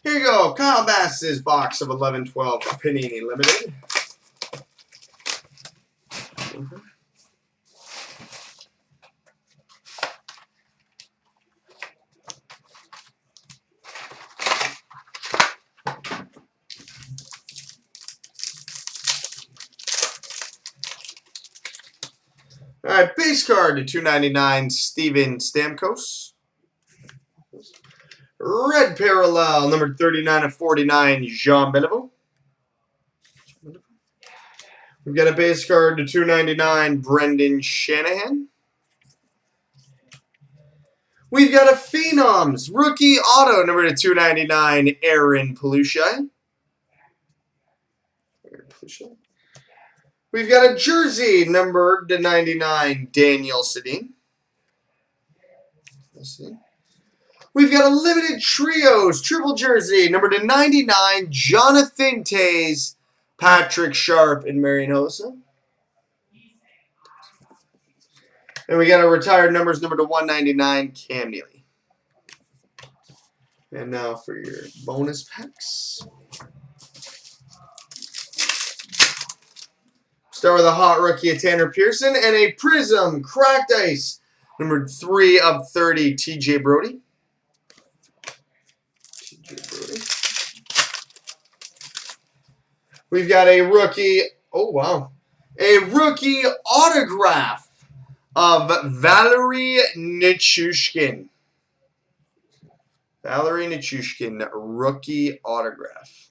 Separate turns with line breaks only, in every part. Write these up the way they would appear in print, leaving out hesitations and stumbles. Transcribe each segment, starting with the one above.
Here you go. Kylebass's box of 11/12 Panini Limited. All right, base card to 299, Steven Stamkos. Red parallel, number 39/49, Jean Beliveau. We've got a base card to 299, Brendan Shanahan. We've got a Phenoms rookie auto, number to 299, Aaron Palushai. We've got a jersey, number to 99, Daniel Sedin. Let's see. We've got a limited trios, triple jersey, number to 99, Jonathan Tays, Patrick Sharp, and Marian Hossa. And we got a retired numbers, number to 199, Cam Neely. And now for your bonus packs. Start with a hot rookie of Tanner Pearson and a Prism Cracked Ice, number 3/30, TJ Brody. We've got a rookie, oh wow, a rookie autograph of Valeri Nichushkin. Valeri Nichushkin, rookie autograph.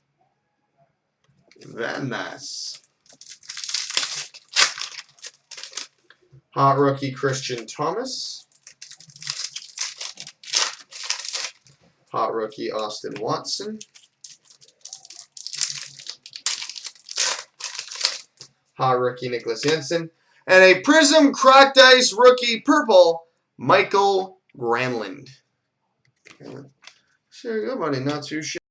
Very nice. Hot rookie Christian Thomas. Hot rookie Austin Watson. Hot rookie Nicholas Jensen. And a Prism Cracked Ice rookie purple, Michael Granlund. Sure, good buddy. Not too shabby.